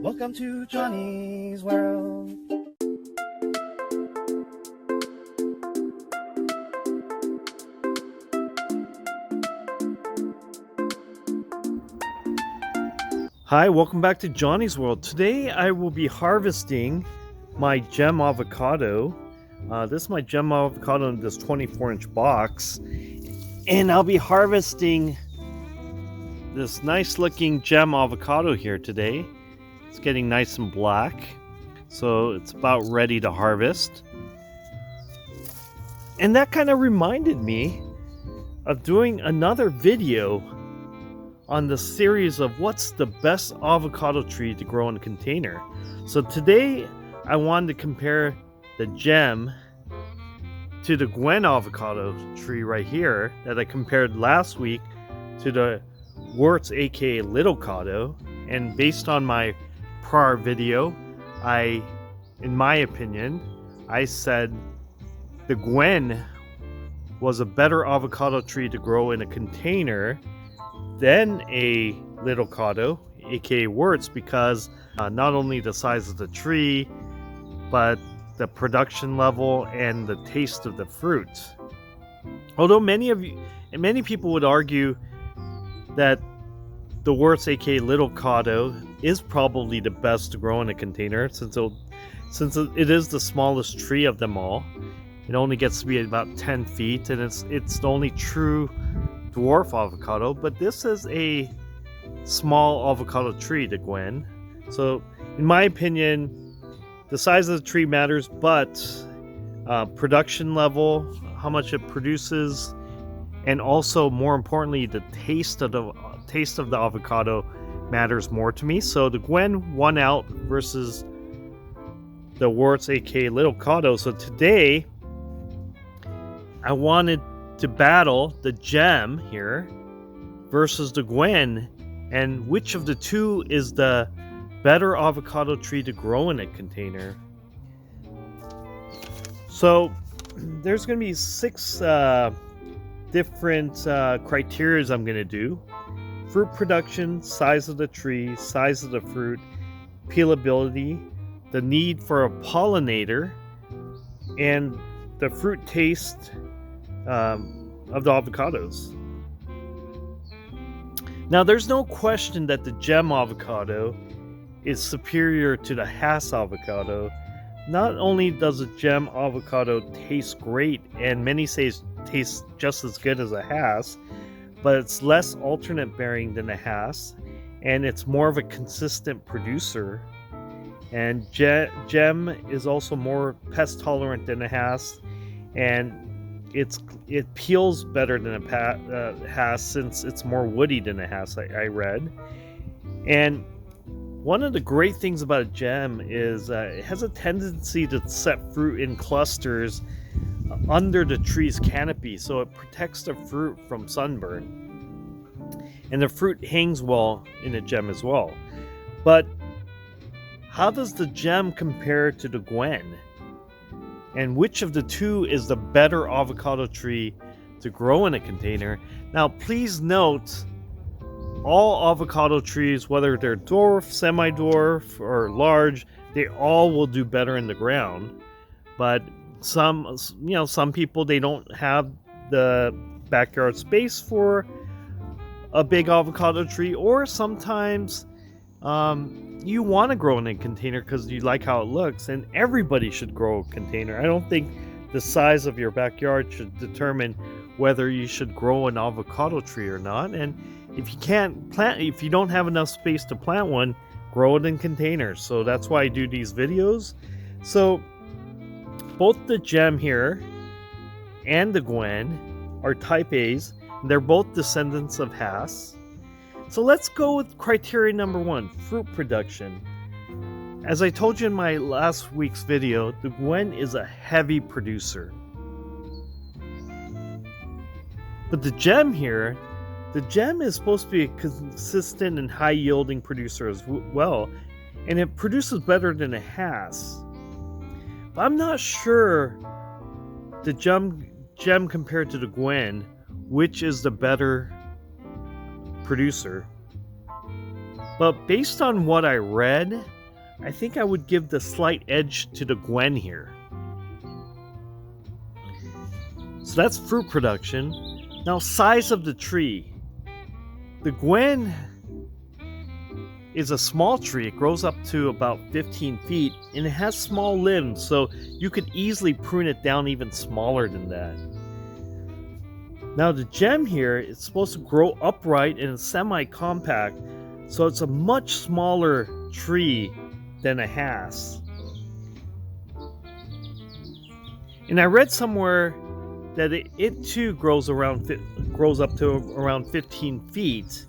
Welcome to Johnny's World. Hi, welcome back to Johnny's World. Today I will be harvesting my gem avocado. This is my gem avocado in this 24-inch box. And I'll be harvesting this nice looking gem avocado here today. It's getting nice and black, so it's about ready to harvest. And that kind of reminded me of doing another video on the series of what's the best avocado tree to grow in a container. So today I wanted to compare the gem to the GWEN avocado tree right here that I compared last week to the Wurtz aka Little Cado. And based on my prior video, in my opinion, I said the GWEN was a better avocado tree to grow in a container than a Little Cado aka Wurtz, because not only the size of the tree, but the production level and the taste of the fruit. Although many people would argue that the Wurtz aka Little Cado is probably the best to grow in a container, since it is the smallest tree of them all. It only gets to be about 10 feet, and it's the only true dwarf avocado. But this is a small avocado tree, the GWEN. So in my opinion, the size of the tree matters, but production level, how much it produces, and also more importantly, the taste of the avocado matters more to me. So the GWEN won out versus the Wurtz aka Little Cado. So today I wanted to battle the gem here versus the GWEN, and which of the two is the better avocado tree to grow in a container. So there's going to be 6 different criteria I'm going to do: fruit production, size of the tree, size of the fruit, peelability, the need for a pollinator, and the fruit taste of the avocados. Now, there's no question that the gem avocado is superior to the Hass avocado. Not only does the gem avocado taste great, and many say it tastes just as good as a Hass, but it's less alternate bearing than a Hass, and it's more of a consistent producer. And gem is also more pest tolerant than a Hass, and it peels better than a Hass, since it's more woody than a Hass, I read. And one of the great things about a gem is it has a tendency to set fruit in clusters under the tree's canopy, so it protects the fruit from sunburn. And the fruit hangs well in a gem as well. But how does the gem compare to the GWEN? And which of the two is the better avocado tree to grow in a container? Now, please note, all avocado trees, whether they're dwarf, semi-dwarf, or large, they all will do better in the ground. But some people, they don't have the backyard space for a big avocado tree, or sometimes you want to grow in a container because you like how it looks, and everybody should grow a container. I don't think the size of your backyard should determine whether you should grow an avocado tree or not. And if you don't have enough space to plant one, grow it in containers. So that's why I do these videos. So both the gem here and the GWEN are type A's. They're both descendants of Hass. So let's go with criteria number 1, fruit production. As I told you in my last week's video, the GWEN is a heavy producer. But the gem here, the gem is supposed to be a consistent and high yielding producer as well, and it produces better than a Hass. But I'm not sure the gem compared to the GWEN, which is the better producer. But based on what I read, I think I would give the slight edge to the GWEN here. So that's fruit production. Now, size of the tree. The GWEN is a small tree. It grows up to about 15 feet and it has small limbs, so you could easily prune it down even smaller than that. Now the gem here is supposed to grow upright and semi-compact, so it's a much smaller tree than a Hass. And I read somewhere that it too grows up to around 15 feet.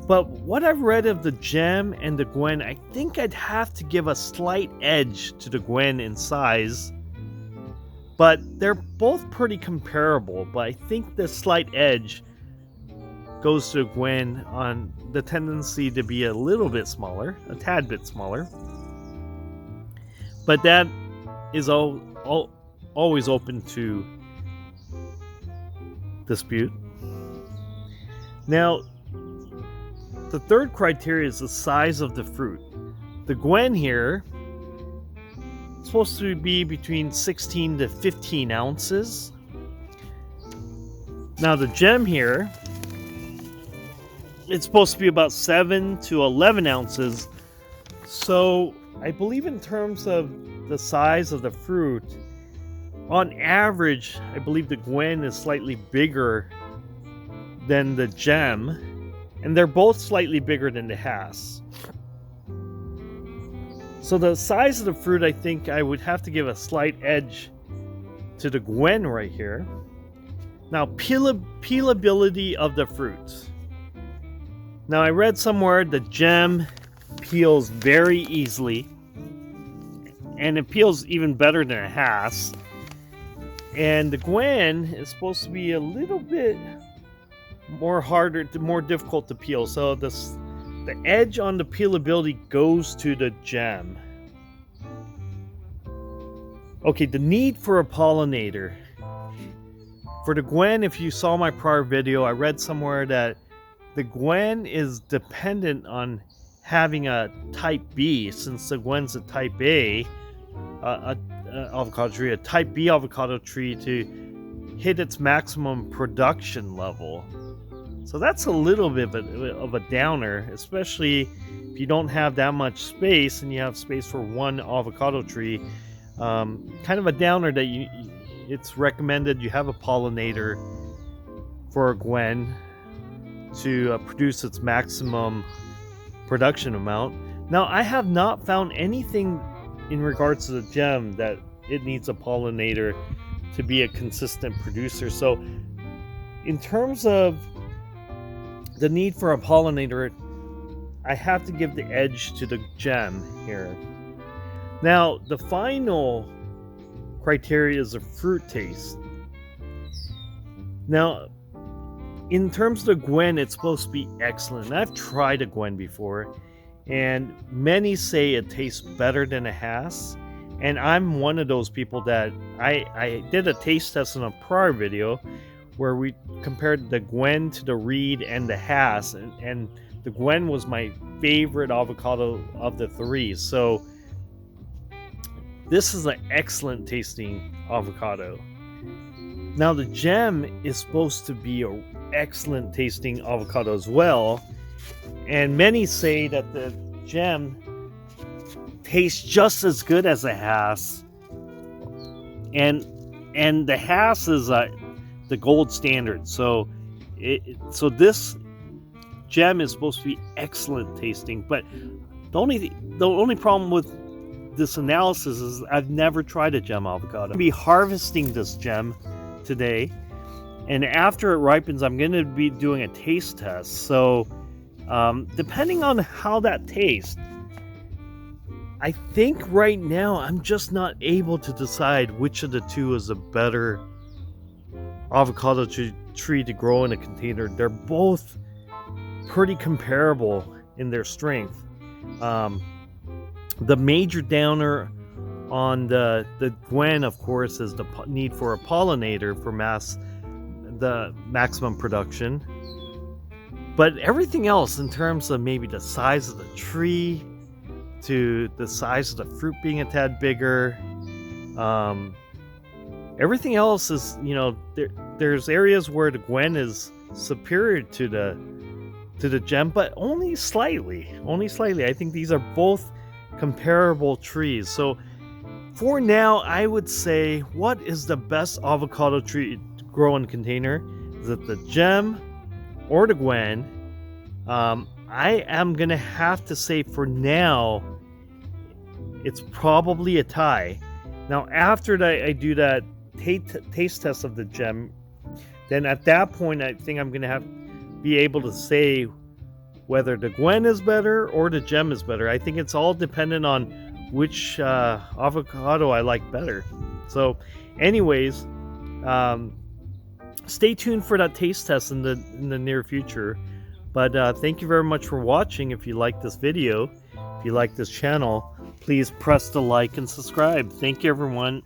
But what I've read of the gem and the GWEN, I think I'd have to give a slight edge to the GWEN in size. But they're both pretty comparable, but I think the slight edge goes to GWEN on the tendency to be a little bit smaller, a tad bit smaller. But that is always open to dispute. Now, the third criteria is the size of the fruit. The GWEN here is supposed to be between 16 to 15 ounces. Now the gem here, it's supposed to be about 7 to 11 ounces. So I believe in terms of the size of the fruit, on average, I believe the GWEN is slightly bigger than the gem, and they're both slightly bigger than the Hass. So the size of the fruit, I think I would have to give a slight edge to the GWEN right here. Now, peelability of the fruit. Now, I read somewhere the gem peels very easily, and it peels even better than a Hass. And the GWEN is supposed to be a little bit more difficult to peel. So the edge on the peelability goes to the gem. Okay, the need for a pollinator. For the GWEN, if you saw my prior video, I read somewhere that the GWEN is dependent on having a type B, since the GWEN's a type A, avocado tree, a type B avocado tree to hit its maximum production level. So that's a little bit of a downer, especially if you don't have that much space and you have space for one avocado tree. Kind of a downer that it's recommended you have a pollinator for a GWEN to produce its maximum production amount. Now, I have not found anything in regards to the gem that it needs a pollinator to be a consistent producer. So in terms of the need for a pollinator, I have to give the edge to the gem here. Now, the final criteria is a fruit taste. Now, in terms of the GWEN, it's supposed to be excellent. I've tried a GWEN before, and many say it tastes better than a Hass. And I'm one of those people that I did a taste test in a prior video where we compared the GWEN to the Reed and the Hass, and the GWEN was my favorite avocado of the three. So this is an excellent tasting avocado. Now the gem is supposed to be an excellent tasting avocado as well, and many say that the gem tastes just as good as a Hass, and the Hass is the gold standard. So this gem is supposed to be excellent tasting. But the only problem with this analysis is I've never tried a gem avocado. I'm going to be harvesting this gem today, and after it ripens, I'm going to be doing a taste test. So depending on how that tastes, I think right now I'm just not able to decide which of the two is a better avocado tree to grow in a container. They're both pretty comparable in their strength. The major downer on the GWEN, of course, is the need for a pollinator for the maximum production. But everything else, in terms of maybe the size of the tree, to the size of the fruit being a tad bigger, everything else is, there's areas where the GWEN is superior to the gem, but only slightly. I think these are both comparable trees. So for now, I would say, what is the best avocado tree to grow in container? Is it the gem or the GWEN? I am gonna have to say for now, it's probably a tie. Now, after I do that taste test of the gem, then at that point, I think I'm gonna be able to say whether the GWEN is better or the gem is better. I think it's all dependent on which avocado I like better. So, anyways, stay tuned for that taste test in the near future. But thank you very much for watching. If you like this video, if you like this channel, please press the like and subscribe. Thank you, everyone.